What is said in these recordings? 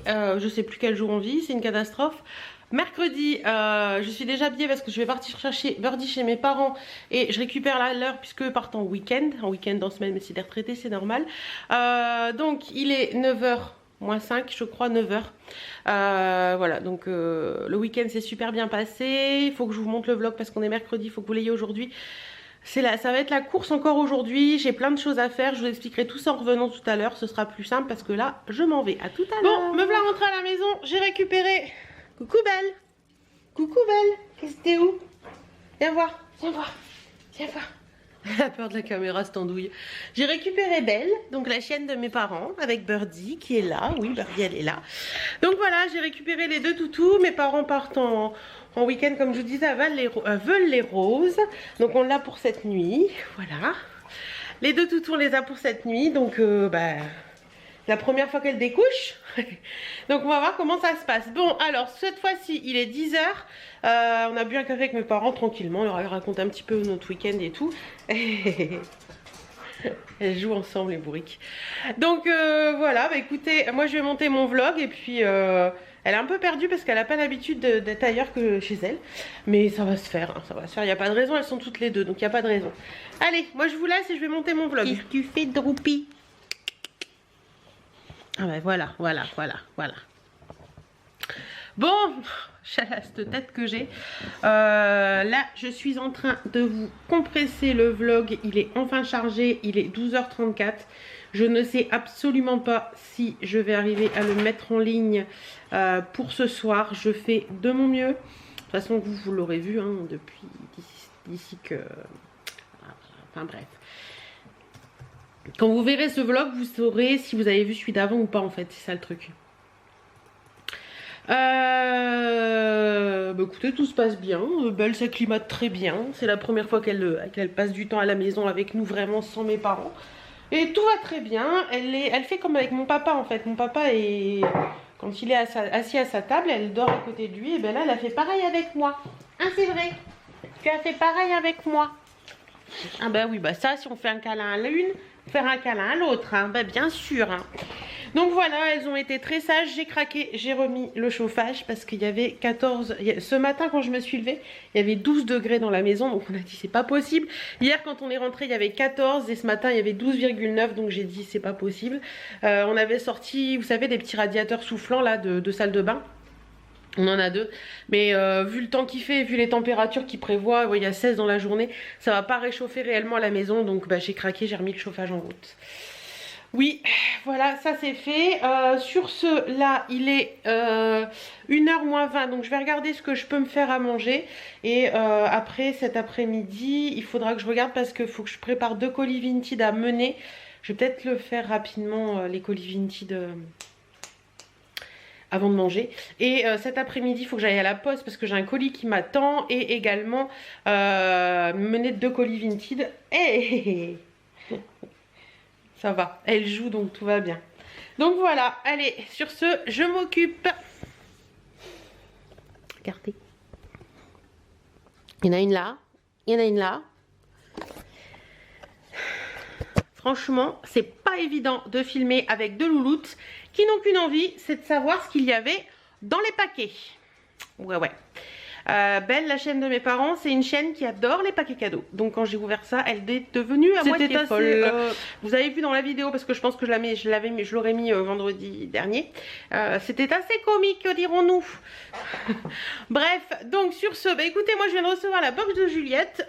je sais plus quel jour on vit, c'est une catastrophe. Mercredi, je suis déjà habillée parce que je vais partir chercher Birdie chez mes parents et je récupère l'heure puisque eux partent en week-end en semaine, mais c'est des retraités, c'est normal. Donc il est 9h moins 5, je crois, 9h. Voilà, donc le week-end s'est super bien passé. Il faut que je vous montre le vlog parce qu'on est mercredi, il faut que vous l'ayez aujourd'hui. Ça va être la course encore aujourd'hui, j'ai plein de choses à faire, je vous expliquerai tout ça en revenant tout à l'heure, ce sera plus simple parce que là, je m'en vais. À tout à l'heure. Bon, me voilà rentrée à la maison, j'ai récupéré... Coucou Belle. Coucou Belle. Qu'est-ce que t'es où? Viens voir, viens voir, viens voir. Elle a peur de la caméra, cette andouille. J'ai récupéré Belle, donc la chienne de mes parents, avec Birdie qui est là. Oui, Birdie, elle est là. Donc voilà, j'ai récupéré les deux toutous. Mes parents partent en week-end, comme je vous disais, à Veules-les-Roses. Donc on l'a pour cette nuit. Voilà. Les deux toutous, on les a pour cette nuit. Donc, la première fois qu'elle découche. Donc on va voir comment ça se passe. Bon, alors cette fois-ci il est 10h. On a bu un café avec mes parents tranquillement. On leur a raconté un petit peu notre week-end et tout. Elles jouent ensemble les bourriques. Donc voilà, écoutez, moi je vais monter mon vlog. Et puis elle est un peu perdue parce qu'elle n'a pas l'habitude d'être ailleurs que chez elle. Mais ça va se faire, hein, ça va se faire. Il n'y a pas de raison, elles sont toutes les deux. Donc il n'y a pas de raison. Allez, moi je vous laisse et je vais monter mon vlog. Qu'est-ce que tu fais, Droupie? Ah ben voilà. Bon, cette tête que j'ai. Là, je suis en train de vous compresser le vlog. Il est enfin chargé, il est 12h34. Je ne sais absolument pas si je vais arriver à le mettre en ligne pour ce soir. Je fais de mon mieux. De toute façon, vous l'aurez vu hein, depuis d'ici que... Enfin bref. Quand vous verrez ce vlog, vous saurez si vous avez vu celui d'avant ou pas en fait, c'est ça le truc. Écoutez, tout se passe bien, Belle s'acclimate très bien, c'est la première fois qu'elle passe du temps à la maison avec nous vraiment sans mes parents. Et tout va très bien, elle fait comme avec mon papa en fait, mon papa quand il est assis à sa table, elle dort à côté de lui, et ben là elle a fait pareil avec moi. Hein, c'est vrai, tu as fait pareil avec moi. Ah ben oui, bah ça si on fait un câlin à l'une, faire un câlin à l'autre, hein, bah bien sûr. Hein. Donc voilà, elles ont été très sages, j'ai craqué, j'ai remis le chauffage parce qu'il y avait 14... Ce matin quand je me suis levée, il y avait 12 degrés dans la maison, donc on a dit c'est pas possible. Hier quand on est rentré, il y avait 14 et ce matin il y avait 12,9, donc j'ai dit c'est pas possible. On avait sorti, vous savez, des petits radiateurs soufflants là de salle de bain. On en a deux, mais vu le temps qu'il fait, vu les températures qu'il prévoit, il y a 16 dans la journée, ça va pas réchauffer réellement la maison, donc j'ai craqué, j'ai remis le chauffage en route. Oui, voilà, ça c'est fait. Sur ce, là, il est 1h moins 20, donc je vais regarder ce que je peux me faire à manger. Et après, cet après-midi, il faudra que je regarde parce qu'il faut que je prépare 2 colis Vinted à mener. Je vais peut-être le faire rapidement, les colis Vinted... avant de manger. Et cet après-midi, il faut que j'aille à la poste parce que j'ai un colis qui m'attend. Et également mener 2 colis Vinted. Hey ça va, elle joue donc tout va bien. Donc voilà, allez, sur ce, je m'occupe. Regardez. Il y en a une là, il y en a une là. Franchement, c'est pas évident de filmer avec 2 louloutes qui n'ont qu'une envie, c'est de savoir ce qu'il y avait dans les paquets. Ouais. Belle, la chaîne de mes parents, c'est une chaîne qui adore les paquets cadeaux. Donc quand j'ai ouvert ça, elle est devenue à moitié folle. Vous avez vu dans la vidéo, parce que je pense que je l'aurais mis vendredi dernier. C'était assez comique, que dirons-nous. Bref, donc sur ce, écoutez, moi je viens de recevoir la box de Juliette.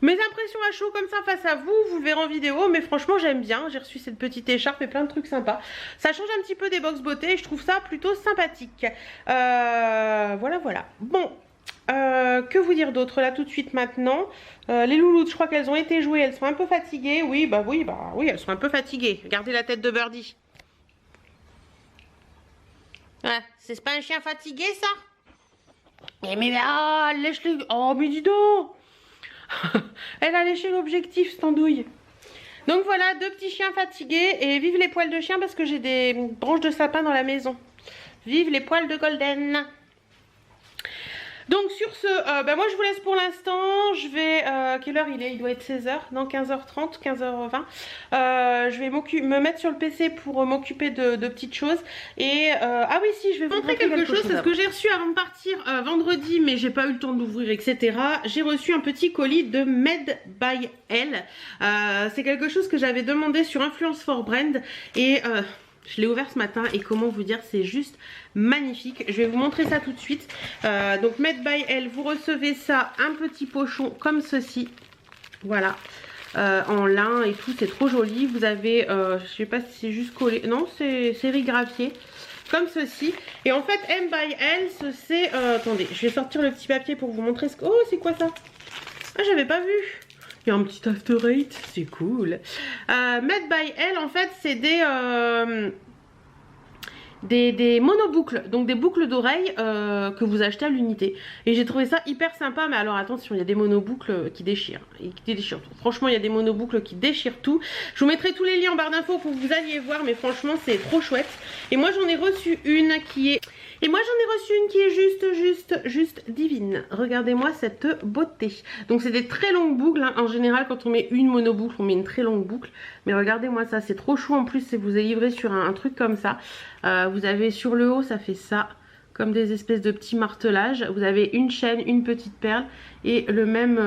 Mes impressions à chaud comme ça face à vous, vous le verrez en vidéo, mais franchement j'aime bien, j'ai reçu cette petite écharpe et plein de trucs sympas. Ça change un petit peu des box beauté et je trouve ça plutôt sympathique. Voilà. Bon, que vous dire d'autre là tout de suite maintenant. Les louloutes, je crois qu'elles ont été jouées, elles sont un peu fatiguées. Oui, elles sont un peu fatiguées. Regardez la tête de Birdie. Ouais, c'est pas un chien fatigué ça? Mais lèche-le. Oh mais dis donc. Elle a léché l'objectif, cette andouille. Donc voilà, 2 petits chiens fatigués. Et vive les poils de chien parce que j'ai des branches de sapin dans la maison. Vive les poils de Golden. Donc sur ce, moi je vous laisse pour l'instant. Je vais, quelle heure il est? Il doit être 16h, non 15h30, 15h20. Je vais me mettre sur le PC pour m'occuper de petites choses. Et ah oui si, je vais vous montrer quelque chose parce que j'ai reçu avant de partir vendredi, mais j'ai pas eu le temps d'ouvrir, etc. J'ai reçu un petit colis de Made by Elle. C'est quelque chose que j'avais demandé sur Influence for Brand et je l'ai ouvert ce matin et comment vous dire, c'est juste magnifique. Je vais vous montrer ça tout de suite. Donc Made by Elle, vous recevez ça, un petit pochon comme ceci. Voilà. En lin et tout, c'est trop joli. Vous avez, je sais pas si c'est juste collé, non c'est sérigraphié comme ceci. Et en fait M by Elle, c'est, attendez, je vais sortir le petit papier pour vous montrer ce que... Oh c'est quoi ça? Ah j'avais pas vu. Il y a un petit after eight, c'est cool. Made by Elle, en fait, c'est des monoboucles, donc des boucles d'oreilles que vous achetez à l'unité. Et j'ai trouvé ça hyper sympa, mais alors attention, il y a des monoboucles qui déchirent. Et qui déchirent tout. Franchement, il y a des monoboucles qui déchirent tout. Je vous mettrai tous les liens en barre d'infos pour que vous alliez voir, mais franchement, c'est trop chouette. Et moi, j'en ai reçu une qui est... juste divine. Regardez-moi cette beauté. Donc c'est des très longues boucles, hein. En général quand on met une monoboucle on met une très longue boucle. Mais regardez-moi ça, c'est trop chou en plus si vous est livré sur un truc comme ça. Vous avez sur le haut, ça fait ça. Comme des espèces de petits martelages. Vous avez une chaîne, une petite perle et le même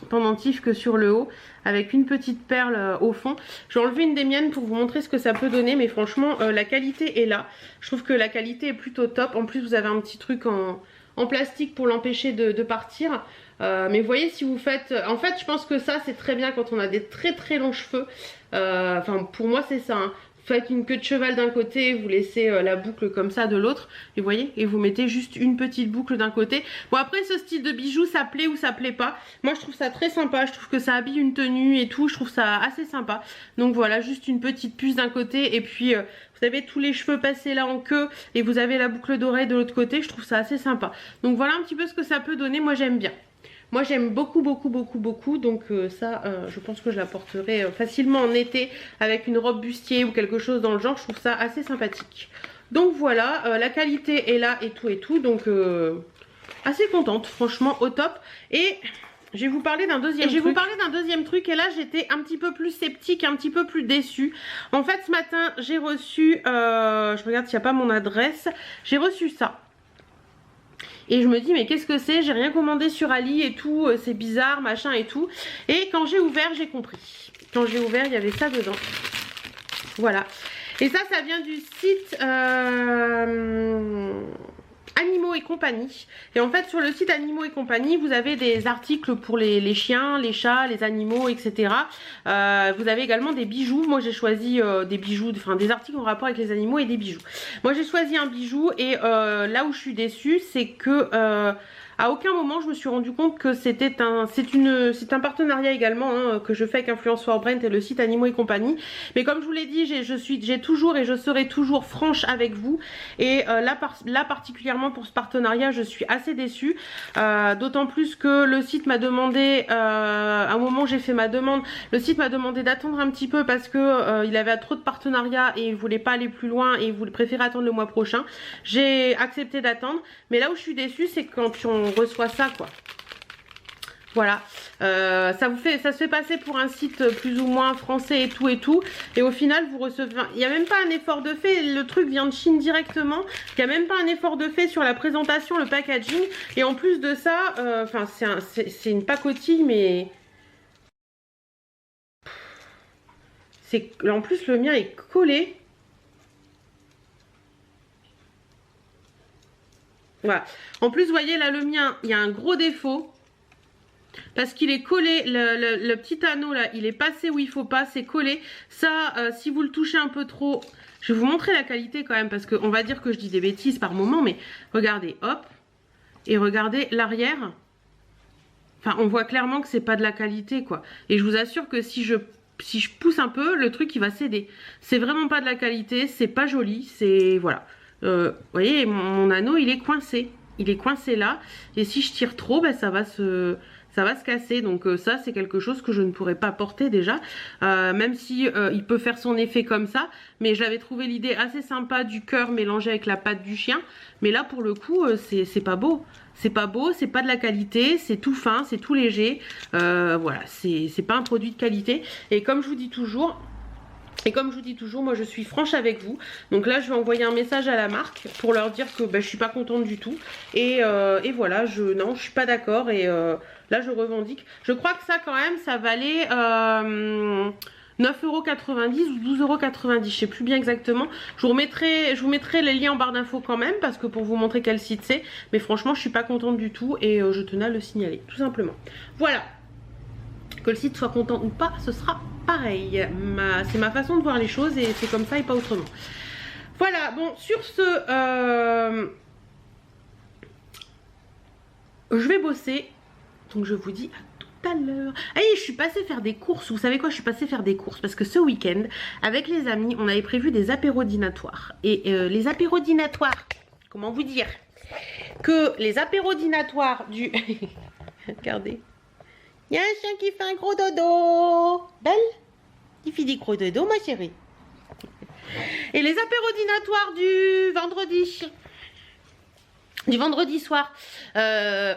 pendentif que sur le haut avec une petite perle au fond. Je vais enlever une des miennes pour vous montrer ce que ça peut donner, mais franchement la qualité est là. Je trouve que la qualité est plutôt top. En plus vous avez un petit truc en plastique pour l'empêcher de partir. Mais vous voyez, si vous faites... En fait je pense que ça c'est très bien quand on a des très longs cheveux. Enfin pour moi c'est ça, hein. Faites une queue de cheval d'un côté, vous laissez la boucle comme ça de l'autre, et vous voyez, et vous mettez juste une petite boucle d'un côté. Bon après ce style de bijoux, ça plaît ou ça plaît pas. Moi je trouve ça très sympa, je trouve que ça habille une tenue et tout, je trouve ça assez sympa. Donc voilà, juste une petite puce d'un côté, et puis vous avez tous les cheveux passés là en queue, et vous avez la boucle d'oreille de l'autre côté, je trouve ça assez sympa. Donc voilà un petit peu ce que ça peut donner, moi j'aime bien. Moi j'aime beaucoup, donc ça je pense que je la porterai facilement en été avec une robe bustier ou quelque chose dans le genre. Je trouve ça assez sympathique. Donc voilà, la qualité est là et tout, donc assez contente, franchement au top. Et je vais vous parler d'un deuxième truc. Et là j'étais un petit peu plus sceptique, un petit peu plus déçue. En fait ce matin j'ai reçu, je regarde s'il n'y a pas mon adresse, j'ai reçu ça. Et je me dis mais qu'est-ce que c'est, j'ai rien commandé sur Ali et tout, c'est bizarre machin et tout. Et quand j'ai ouvert j'ai compris. Quand j'ai ouvert il y avait ça dedans. Voilà. Et ça vient du site Animaux et compagnie. Et en fait sur le site Animaux et compagnie vous avez des articles pour les chiens, les chats, les animaux, etc. Vous avez également des bijoux. Moi j'ai choisi des bijoux, enfin des articles en rapport avec les animaux et des bijoux. Moi j'ai choisi un bijou et là où je suis déçue c'est que à aucun moment je me suis rendu compte que c'est un partenariat également, hein, que je fais avec Influence for Brand et le site Animaux et compagnie. Mais comme je vous l'ai dit, j'ai toujours et je serai toujours franche avec vous. Et là particulièrement pour ce partenariat, je suis assez déçue. D'autant plus que le site m'a demandé, à un moment où j'ai fait ma demande, le site m'a demandé d'attendre un petit peu parce que il avait trop de partenariats et il voulait pas aller plus loin et il voulait préférer attendre le mois prochain. J'ai accepté d'attendre, mais là où je suis déçue c'est quand on reçoit ça quoi. Voilà, ça se fait passer pour un site plus ou moins français et tout, et au final vous recevez, il n'y a même pas un effort de fait, le truc vient de Chine directement, il n'y a même pas un effort de fait sur la présentation, le packaging, et en plus de ça, enfin c'est une pacotille, mais c'est, en plus le mien est collé. Voilà. En plus, vous voyez là, le mien, il y a un gros défaut. Parce qu'il est collé, le petit anneau là, il est passé où il faut pas, c'est collé. Ça, si vous le touchez un peu trop, je vais vous montrer la qualité quand même. Parce qu'on va dire que je dis des bêtises par moment, mais regardez, hop. Et regardez l'arrière. Enfin, on voit clairement que c'est pas de la qualité quoi. Et je vous assure que si je pousse un peu, le truc il va céder. C'est vraiment pas de la qualité, c'est pas joli, c'est... Voilà. Vous voyez, mon anneau il est coincé. Il est coincé là. Et si je tire trop, ben, ça va ça va se casser. Donc ça c'est quelque chose que je ne pourrais pas porter déjà, même si il peut faire son effet comme ça, mais j'avais trouvé l'idée assez sympa du cœur mélangé avec la patte du chien, mais là pour le coup c'est pas beau. C'est pas beau, c'est pas de la qualité, c'est tout fin, c'est tout léger, voilà, c'est pas un produit de qualité. Et comme je vous dis toujours, moi je suis franche avec vous. Donc là je vais envoyer un message à la marque pour leur dire que je suis pas contente du tout. Et voilà, non, je suis pas d'accord. Et là je revendique. Je crois que ça quand même, ça valait 9,90 € ou 12,90 €, je sais plus bien exactement. Je vous mettrai les liens en barre d'infos quand même, parce que pour vous montrer quel site c'est. Mais franchement je suis pas contente du tout et je tenais à le signaler, tout simplement. Voilà. Que le site soit content ou pas, ce sera pareil. C'est ma façon de voir les choses et c'est comme ça et pas autrement. Voilà, bon, sur ce, je vais bosser. Donc je vous dis à tout à l'heure. Allez, je suis passée faire des courses. Vous savez quoi, je suis passée faire des courses parce que ce week-end, avec les amis, on avait prévu des apéros dînatoires. Et les apéros dînatoires, comment vous dire que les apéros dînatoires du... Regardez. Il y a un chien qui fait un gros dodo. Belle? Il fait des gros dodo, ma chérie. Et les apéros dînatoires du vendredi soir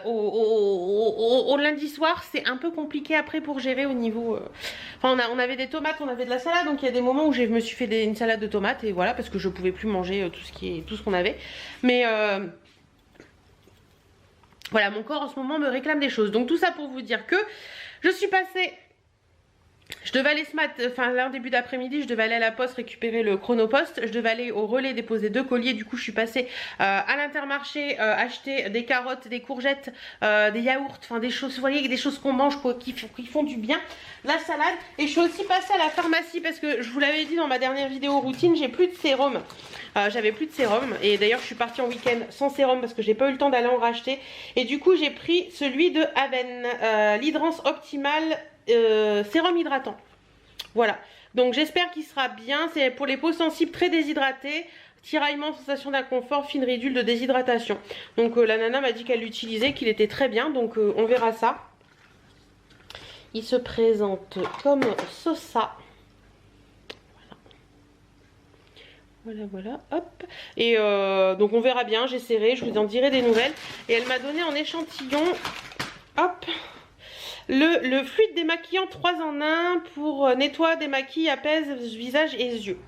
au lundi soir, c'est un peu compliqué après pour gérer au niveau... Enfin, on avait des tomates, on avait de la salade, donc il y a des moments où je me suis fait une salade de tomates, et voilà, parce que je pouvais plus manger tout ce qu'on avait. Mais... voilà, mon corps en ce moment me réclame des choses. Donc tout ça pour vous dire que je suis passée... Je devais aller ce matin, enfin là en début d'après-midi, je devais aller à la poste récupérer le chronopost. Je devais aller au relais déposer 2 colliers. Du coup je suis passée à l'Intermarché acheter des carottes, des courgettes, des yaourts, enfin des choses, vous voyez, des choses qu'on mange quoi, qui font du bien. La salade. Et je suis aussi passée à la pharmacie parce que je vous l'avais dit dans ma dernière vidéo routine, j'ai plus de sérum. J'avais plus de sérum et d'ailleurs je suis partie en week-end sans sérum parce que j'ai pas eu le temps d'aller en racheter. Et du coup j'ai pris celui de Aven, l'Hydrance Optimal sérum hydratant. Voilà, donc j'espère qu'il sera bien. C'est pour les peaux sensibles très déshydratées, tiraillement, sensation d'inconfort, fine ridule de déshydratation. Donc la nana m'a dit qu'elle l'utilisait, qu'il était très bien, donc on verra ça. Il se présente comme ça. Voilà, hop. Et donc on verra bien, j'essaierai, je vous en dirai des nouvelles. Et elle m'a donné en échantillon, hop, le fluide démaquillant 3 en 1 pour nettoie, démaquille, apaise visage et yeux.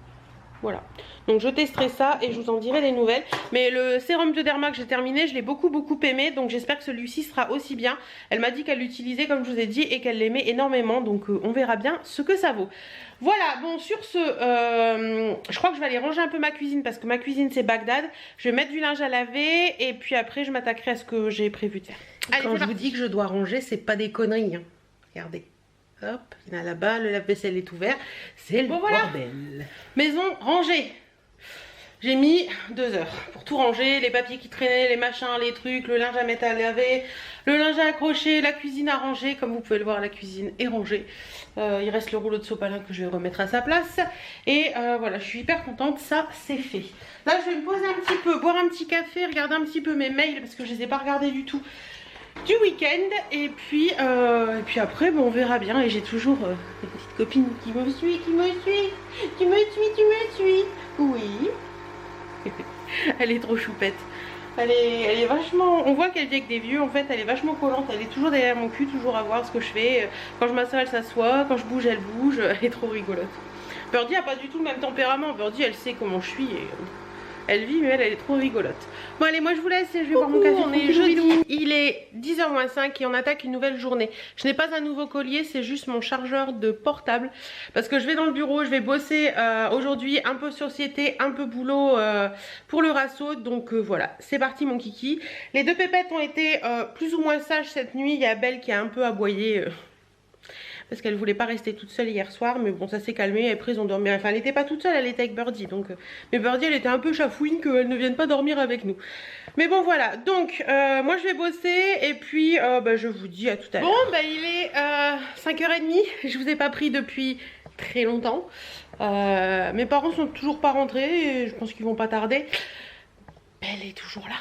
Voilà, donc je testerai ça et je vous en dirai des nouvelles. Mais le sérum Bioderma que j'ai terminé, je l'ai beaucoup aimé, donc j'espère que celui-ci sera aussi bien. Elle m'a dit qu'elle l'utilisait comme je vous ai dit et qu'elle l'aimait énormément, donc on verra bien ce que ça vaut. Voilà, bon sur ce, je crois que je vais aller ranger un peu ma cuisine parce que ma cuisine c'est Bagdad. Je vais mettre du linge à laver et puis après je m'attaquerai à ce que j'ai prévu de faire. Allez, quand je vous dis que je dois ranger, c'est pas des conneries, hein. Regardez. Hop, il y en a là-bas, le lave-vaisselle est ouvert, c'est le bordel. Maison rangée. J'ai mis 2 heures pour tout ranger, les papiers qui traînaient, les machins, les trucs, le linge à mettre à laver, le linge à accrocher, la cuisine à ranger. Comme vous pouvez le voir, la cuisine est rangée. Il reste le rouleau de sopalin que je vais remettre à sa place. Et voilà, je suis hyper contente, ça c'est fait. Là je vais me poser un petit peu, boire un petit café, regarder un petit peu mes mails parce que je ne les ai pas regardés du tout du week-end. Et puis après bon, on verra bien. Et j'ai toujours des petites copines qui me suivent, oui. Elle est trop choupette. Elle est vachement... On voit qu'elle vit avec des vieux. En fait elle est vachement collante. Elle est toujours derrière mon cul, toujours à voir ce que je fais. Quand je m'assois elle s'assoit. Quand je bouge elle bouge. Elle est trop rigolote. Birdie a pas du tout le même tempérament. Birdie elle sait comment je suis et... Elle vit mais elle est trop rigolote. Bon allez, moi je vous laisse et je vais boire mon café. On est jeudi, il est 10h-5 et on attaque une nouvelle journée. Je n'ai pas un nouveau collier, c'est juste mon chargeur de portable. Parce que je vais dans le bureau, je vais bosser aujourd'hui un peu société, un peu boulot pour le rasso. Donc voilà, c'est parti mon kiki. Les 2 pépettes ont été plus ou moins sages cette nuit. Il y a Belle qui a un peu aboyé... parce qu'elle voulait pas rester toute seule hier soir, mais bon ça s'est calmé, après ils ont dormi, enfin elle n'était pas toute seule, elle était avec Birdie, donc mais Birdie elle était un peu chafouine qu'elle ne vienne pas dormir avec nous. Mais bon voilà, donc moi je vais bosser et puis je vous dis à tout à l'heure. Bon il est 5h30, je vous ai pas pris depuis très longtemps, mes parents sont toujours pas rentrés et je pense qu'ils vont pas tarder. Elle est toujours là.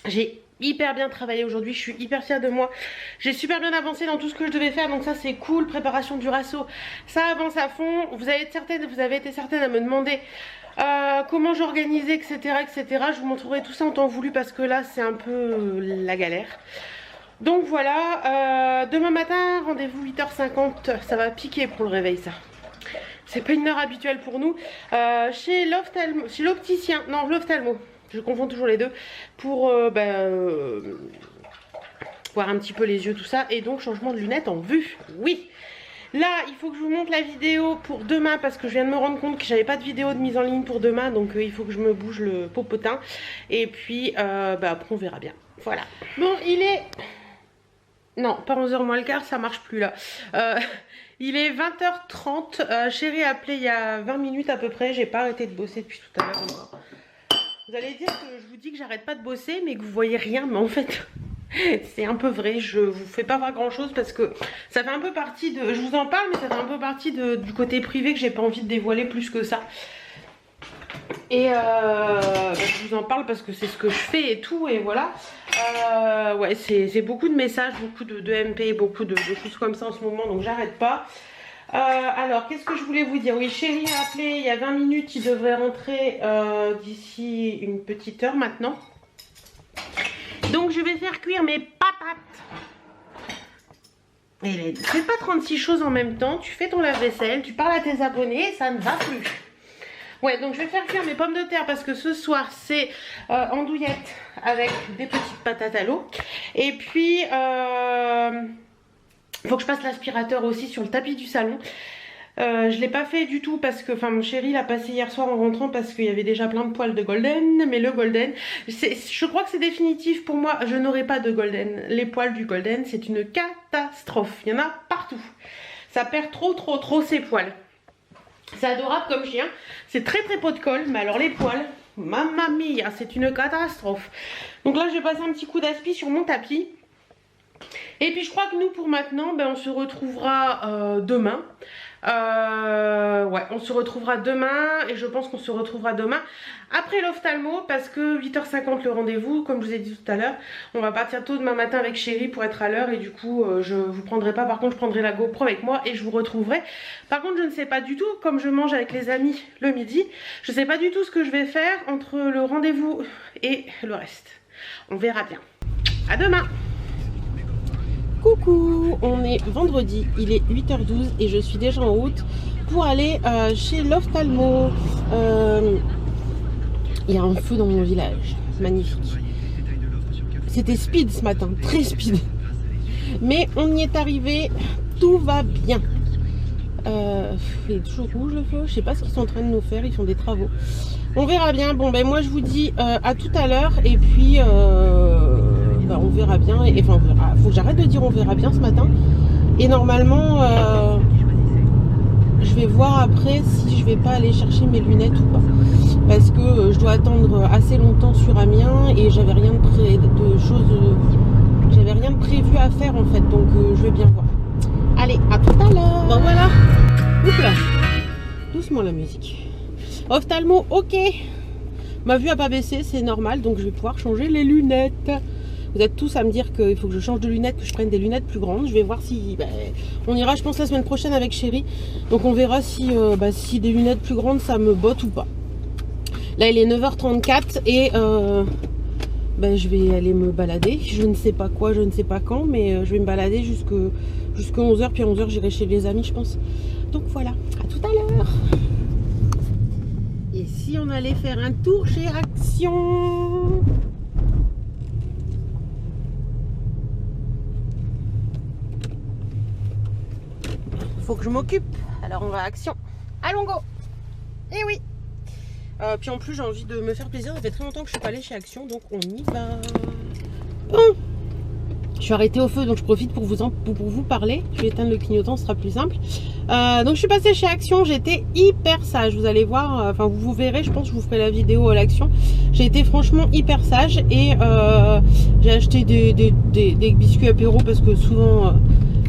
J'ai hyper bien travaillé aujourd'hui, je suis hyper fière de moi. J'ai super bien avancé dans tout ce que je devais faire, donc ça c'est cool. Préparation du rasso, ça avance à fond. Vous avez été certaines à me demander comment j'organisais, etc., etc. Je vous montrerai tout ça en temps voulu parce que là c'est un peu la galère. Donc voilà, demain matin, rendez-vous 8h50, ça va piquer pour le réveil ça. C'est pas une heure habituelle pour nous. Chez l'opticien, non l'ophtalmo, je confonds toujours les deux, pour voir un petit peu les yeux, tout ça. Et donc changement de lunettes en vue, oui. Là, il faut que je vous montre la vidéo pour demain parce que je viens de me rendre compte que j'avais pas de vidéo de mise en ligne pour demain. Donc il faut que je me bouge le popotin. Et puis après on verra bien. Voilà. Bon, il est... Non, pas 11h moins le quart, ça marche plus là. Il est 20h30. Chérie a appelé il y a 20 minutes à peu près. J'ai pas arrêté de bosser depuis tout à l'heure encore. Vous allez dire que je vous dis que j'arrête pas de bosser mais que vous voyez rien. Mais en fait... c'est un peu vrai, je vous fais pas voir grand chose parce que ça fait un peu partie de... Je vous en parle mais ça fait un peu partie du côté privé que j'ai pas envie de dévoiler plus que ça. Et je vous en parle parce que c'est ce que je fais et tout et voilà. Ouais, c'est beaucoup de messages, beaucoup de MP, beaucoup de choses comme ça en ce moment donc j'arrête pas. Alors qu'est-ce que je voulais vous dire? Oui, Chérie a appelé il y a 20 minutes, il devrait rentrer d'ici une petite heure maintenant. Donc je vais faire cuire mes patates. Et ne fais pas 36 choses en même temps. Tu fais ton lave-vaisselle, tu parles à tes abonnés, ça ne va plus. Ouais, donc je vais faire cuire mes pommes de terre parce que ce soir c'est andouillette avec des petites patates à l'eau. Et puis il faut que je passe l'aspirateur aussi sur le tapis du salon. Je l'ai pas fait du tout parce que, enfin mon chéri l'a passé hier soir en rentrant parce qu'il y avait déjà plein de poils de golden. Mais le golden, je crois que c'est définitif pour moi, je n'aurai pas de golden. Les poils du golden c'est une catastrophe, il y en a partout. Ça perd trop ses poils. C'est adorable comme chien, c'est très pot de colle, mais alors les poils, mamma mia, c'est une catastrophe. Donc là je vais passer un petit coup d'aspi sur mon tapis. Et puis je crois que nous pour maintenant, on se retrouvera demain. Ouais, on se retrouvera demain et je pense qu'on se retrouvera demain après l'ophtalmo parce que 8h50 le rendez-vous, comme je vous ai dit tout à l'heure. On va partir tôt demain matin avec Chérie pour être à l'heure et du coup je vous prendrai pas, par contre je prendrai la GoPro avec moi et je vous retrouverai. Par contre je ne sais pas du tout, comme je mange avec les amis le midi, je sais pas du tout ce que je vais faire entre le rendez-vous et le reste. On verra bien. À demain. Coucou, on est vendredi, il est 8h12 et je suis déjà en route pour aller chez l'ophtalmo. Il y a un feu dans mon village, magnifique. C'était speed ce matin, très speed. Mais on y est arrivé, tout va bien. Il est toujours rouge le feu, je sais pas ce qu'ils sont en train de nous faire, ils font des travaux. On verra bien, bon moi je vous dis à tout à l'heure et puis... on verra bien, enfin on verra. Faut que j'arrête de dire on verra bien ce matin. Et normalement je vais voir après si je vais pas aller chercher mes lunettes ou pas. Parce que je dois attendre assez longtemps sur Amiens et j'avais rien j'avais rien de prévu à faire en fait, donc je vais bien voir. Allez, à tout à l'heure. Bon voilà. Oups là. Doucement la musique. Ophtalmo, ok. Ma vue a pas baissé, c'est normal, donc je vais pouvoir changer les lunettes. Vous êtes tous à me dire qu'il faut que je change de lunettes, que je prenne des lunettes plus grandes. Je vais voir si... on ira, je pense, la semaine prochaine avec Chérie. Donc on verra si, si des lunettes plus grandes, ça me botte ou pas. Là, il est 9h34 et je vais aller me balader. Je ne sais pas quoi, je ne sais pas quand, mais je vais me balader jusqu'à 11h. Puis à 11h, j'irai chez les amis, je pense. Donc voilà, à tout à l'heure. Et si on allait faire un tour chez Action ? Faut que je m'occupe, alors on va à Action. Allons go. Eh oui. Puis en plus j'ai envie de me faire plaisir, ça fait très longtemps que je suis pas allée chez Action, donc on y va. Bon. Je suis arrêtée au feu, donc je profite pour vous parler. Je vais éteindre le clignotant, ce sera plus simple. Donc je suis passée chez Action, j'étais hyper sage. Vous allez voir, enfin vous verrez, je pense que je vous ferai la vidéo à l'Action. J'ai été franchement hyper sage et j'ai acheté des biscuits apéro parce que souvent...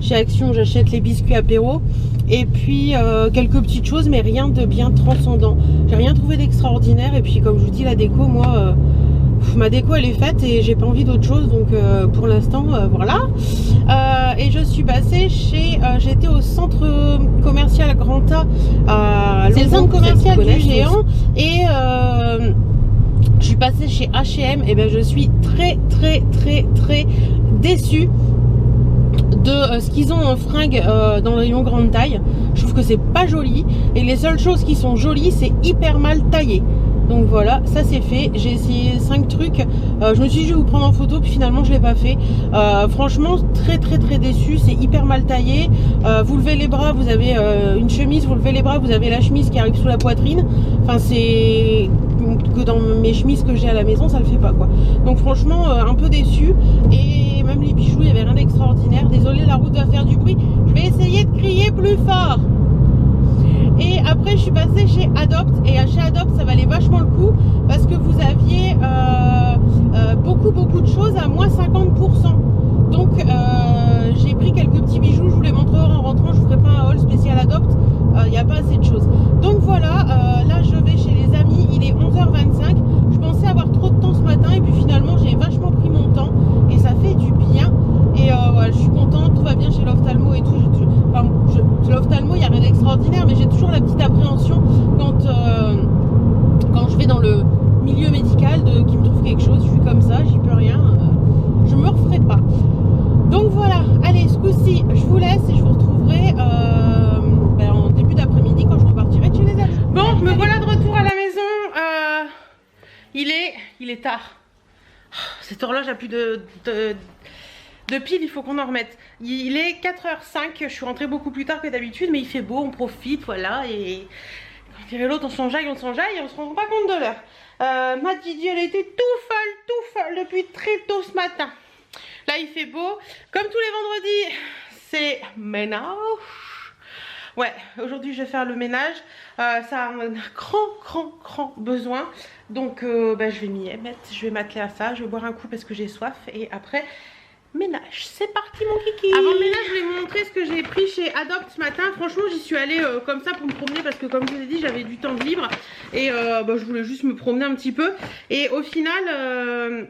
chez Action, j'achète les biscuits apéro et puis quelques petites choses, mais rien de bien transcendant. J'ai rien trouvé d'extraordinaire et puis comme je vous dis, la déco, moi, ma déco elle est faite et j'ai pas envie d'autre chose, donc pour l'instant voilà. Et je suis passée chez, j'étais au centre commercial Granta, c'est le centre commercial du Géant, et je suis passée chez H&M. Et ben je suis très déçue de ce qu'ils ont en fringues dans le rayon grande taille. Je trouve que c'est pas joli, et les seules choses qui sont jolies c'est hyper mal taillé. Donc voilà, ça c'est fait. J'ai essayé 5 trucs. Je me suis dit je vais vous prendre en photo, puis finalement je l'ai pas fait. Franchement très déçu, c'est hyper mal taillé. Vous levez les bras, vous avez une chemise, vous levez les bras, vous avez la chemise qui arrive sous la poitrine. Enfin c'est que dans mes chemises que j'ai à la maison, ça le fait pas quoi. Donc franchement un peu déçu. Et même les bijoux, il y avait rien d'extraordinaire. Désolée, la route va faire du bruit. Je vais essayer de crier plus fort. Et après je suis passée chez Adopt, et chez Adopt ça valait vachement le coup parce que vous aviez beaucoup de choses à moins 50%. Donc j'ai pris quelques petits bijoux, je vous les montrerai en rentrant. Je vous ferai pas un haul spécial Adopt, il n'y a pas assez de choses. Donc voilà, là je vais chez les amis, il est 11h25. Je pensais avoir trop de temps ce matin, et puis finalement j'ai vachement pris mon temps et ça fait du bien. Et voilà, je suis contente, tout va bien chez l'ophtalmo et tout. L'ophtalmo, il n'y a rien d'extraordinaire, mais j'ai toujours la petite appréhension quand je vais dans le milieu médical qui me trouve quelque chose. Je suis comme ça, j'y peux rien, je me referai pas. Donc voilà, allez, ce coup-ci je vous laisse et je vous retrouverai en début d'après-midi quand je repartirai de chez les amis. Bon, me voilà de retour à la maison. Il est tard. Cette horloge a plus de pile, il faut qu'on en remette. Il est 4h05, je suis rentrée beaucoup plus tard que d'habitude, mais il fait beau, on profite, voilà. Et on dirait l'autre, on s'enjaille, on se rend pas compte de l'heure. Ma Didi, elle était tout folle depuis très tôt ce matin. Là il fait beau, comme tous les vendredis, c'est ménage. Ouais, aujourd'hui je vais faire le ménage. Ça a un grand besoin. Donc je vais m'y mettre, je vais m'atteler à ça. Je vais boire un coup parce que j'ai soif, et après ménage, c'est parti mon kiki. Avant le ménage, je vais vous montrer ce que j'ai pris chez Adopt ce matin. Franchement j'y suis allée comme ça pour me promener, parce que comme je vous ai dit j'avais du temps de libre, et je voulais juste me promener un petit peu. Et au final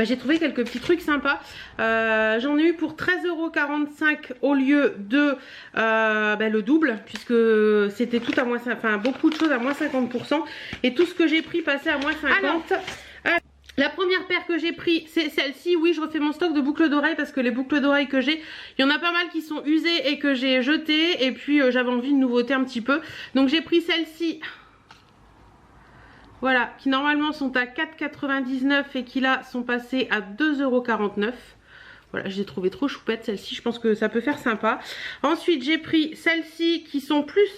j'ai trouvé quelques petits trucs sympas. J'en ai eu pour 13,45 € au lieu de le double, puisque c'était tout à moins, enfin beaucoup de choses à moins 50%, et tout ce que j'ai pris passait à moins 50%. La première paire que j'ai pris, c'est celle-ci. Oui, je refais mon stock de boucles d'oreilles, parce que les boucles d'oreilles que j'ai, il y en a pas mal qui sont usées et que j'ai jetées, et puis j'avais envie de nouveauter un petit peu. Donc j'ai pris celle-ci, voilà, qui normalement sont à 4,99 € et qui là sont passées à 2,49 €. Voilà, je les ai trouvées trop choupettes celle-ci, je pense que ça peut faire sympa. Ensuite j'ai pris celles-ci qui sont plus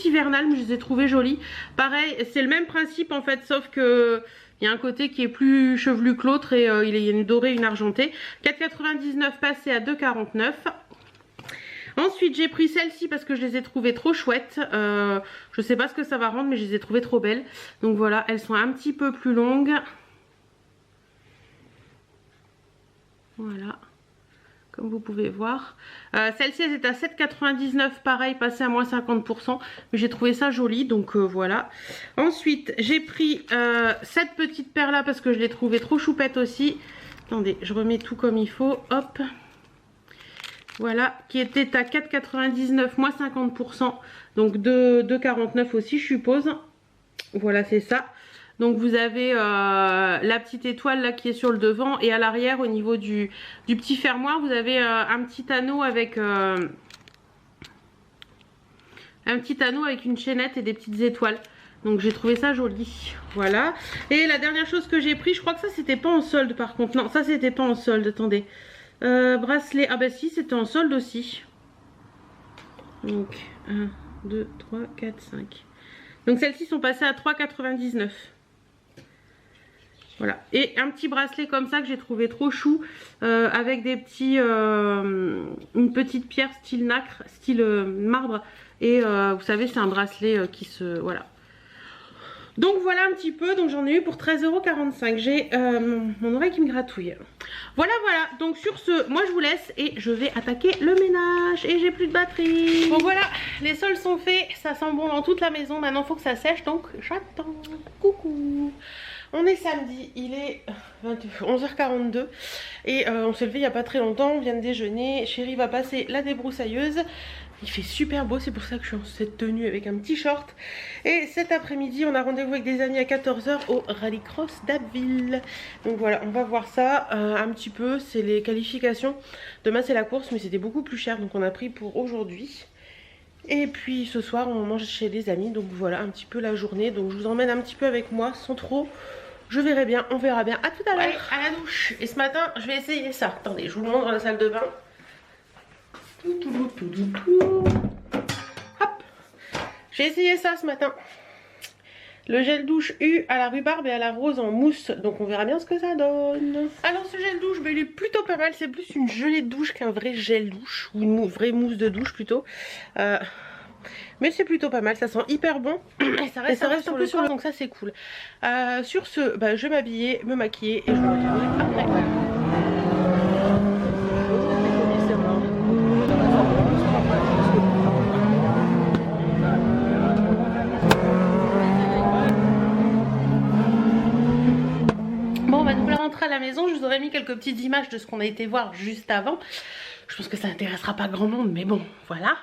hivernales, mais je les ai trouvées jolies. Pareil, c'est le même principe en fait, sauf que il y a un côté qui est plus chevelu que l'autre, et il y a une dorée, une argentée. 4,99 € passé à 2,49 €. Ensuite j'ai pris celle-ci parce que je les ai trouvées trop chouettes. Je sais pas ce que ça va rendre, mais je les ai trouvées trop belles. Donc voilà, elles sont un petit peu plus longues. Voilà, comme vous pouvez voir. Celle-ci elle est à 7,99 €, pareil, passé à moins 50%. Mais j'ai trouvé ça joli, donc voilà. Ensuite j'ai pris cette petite paire là parce que je l'ai trouvée trop choupette aussi. Attendez, je remets tout comme il faut, hop. Voilà, qui était à 4,99 € moins 50%, donc 2,49 € aussi je suppose. Voilà, c'est ça. Donc vous avez la petite étoile là qui est sur le devant, et à l'arrière au niveau du petit fermoir vous avez un petit anneau avec une chaînette et des petites étoiles. Donc j'ai trouvé ça joli. Voilà. Et la dernière chose que j'ai pris, je crois que ça c'était pas en solde par contre. Non, ça c'était pas en solde, attendez. Bracelet, ah bah si, c'était en solde aussi. Donc 1, 2, 3, 4, 5. Donc celles-ci sont passées à 3,99 €. Voilà, et un petit bracelet comme ça que j'ai trouvé trop chou, avec des petits, une petite pierre style nacre, style marbre, et vous savez c'est un bracelet qui se, voilà. Donc voilà un petit peu, donc j'en ai eu pour 13,45 €. J'ai mon oreille qui me gratouille. Voilà, donc sur ce, moi je vous laisse et je vais attaquer le ménage, et j'ai plus de batterie. Bon voilà, les sols sont faits, ça sent bon dans toute la maison, maintenant il faut que ça sèche, donc j'attends. Coucou. On est samedi, il est 11h42 et on s'est levé il n'y a pas très longtemps, on vient de déjeuner. Chérie va passer la débroussailleuse. Il fait super beau, c'est pour ça que je suis en cette tenue avec un petit short. Et cet après-midi, on a rendez-vous avec des amis à 14 h au Rallycross d'Abbeville. Donc voilà, on va voir ça un petit peu. C'est les qualifications. Demain, c'est la course, mais c'était beaucoup plus cher. Donc on a pris pour aujourd'hui. Et puis ce soir, on mange chez des amis. Donc voilà un petit peu la journée. Donc je vous emmène un petit peu avec moi sans trop. Je verrai bien, on verra bien. À tout à l'heure. Allez, à la douche. Et ce matin, je vais essayer ça. Attendez, je vous le montre dans la salle de bain. Hop, j'ai essayé ça ce matin. Le gel douche U à la rhubarbe et à la rose en mousse. Donc on verra bien ce que ça donne. Alors ce gel douche, il est plutôt pas mal. C'est plus une gelée de douche qu'un vrai gel douche. Ou une vraie mousse de douche plutôt. Mais c'est plutôt pas mal. Ça sent hyper bon. Et ça reste un peu sur le... Donc ça c'est cool. Sur ce, je vais m'habiller, me maquiller. Et je vous retrouve après. À la maison, je vous aurais mis quelques petites images de ce qu'on a été voir juste avant. Je pense que ça n'intéressera pas grand monde, mais bon, voilà.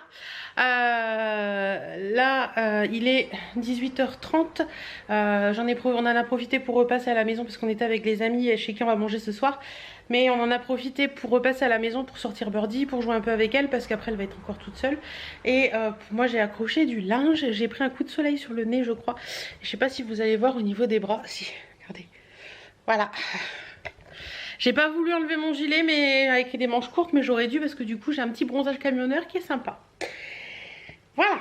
Là, il est 18h30. On en a profité pour repasser à la maison parce qu'on était avec les amis chez qui on va manger ce soir. Mais on en a profité pour repasser à la maison pour sortir Birdie, pour jouer un peu avec elle parce qu'après elle va être encore toute seule. Et moi j'ai accroché du linge, j'ai pris un coup de soleil sur le nez je crois. Je sais pas si vous allez voir au niveau des bras. Si, regardez. Voilà. J'ai pas voulu enlever mon gilet mais avec des manches courtes, mais j'aurais dû parce que du coup j'ai un petit bronzage camionneur qui est sympa. Voilà.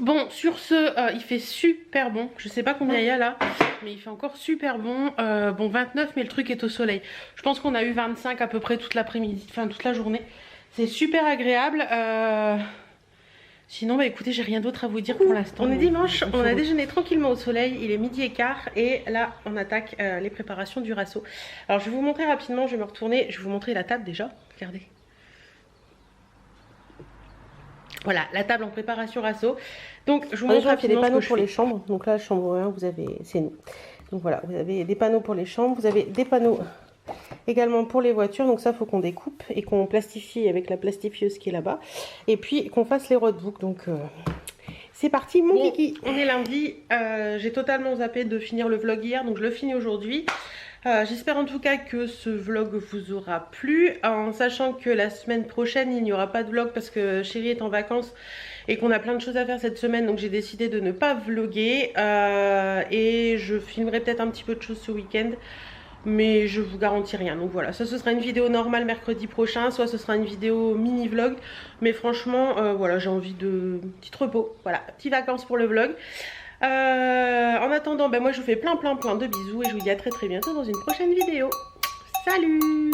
Bon, sur ce, il fait super bon. Je sais pas combien il y a là, mais il fait encore super bon. Bon, 29, mais le truc est au soleil. Je pense qu'on a eu 25 à peu près toute l'après-midi, enfin toute la journée. C'est super agréable. Sinon, écoutez, j'ai rien d'autre à vous dire pour l'instant. On est dimanche, on a déjeuné tranquillement au soleil, il est 12h15 et là, on attaque les préparations du rasso. Alors, je vais vous montrer rapidement, je vais me retourner, je vais vous montrer la table déjà, regardez. Voilà, la table en préparation rasso. Donc, je vous montre rapidement des panneaux pour les chambres. Donc là, chambre 1, vous avez, c'est nous. Donc voilà, vous avez des panneaux pour les chambres, vous avez des panneaux également pour les voitures. Donc ça, il faut qu'on découpe et qu'on plastifie avec la plastifieuse qui est là-bas. Et puis, qu'on fasse les roadbooks. Donc, c'est parti, mon kiki. On est lundi. J'ai totalement zappé de finir le vlog hier, donc je le finis aujourd'hui. J'espère en tout cas que ce vlog vous aura plu, en sachant que la semaine prochaine il n'y aura pas de vlog parce que chérie est en vacances et qu'on a plein de choses à faire cette semaine, donc j'ai décidé de ne pas vlogger et je filmerai peut-être un petit peu de choses ce week-end, mais je vous garantis rien. Donc voilà, soit ce sera une vidéo normale mercredi prochain, soit ce sera une vidéo mini vlog, mais franchement voilà, j'ai envie de petit repos, voilà, petites vacances pour le vlog. En attendant, moi je vous fais plein de bisous et je vous dis à très bientôt dans une prochaine vidéo. Salut!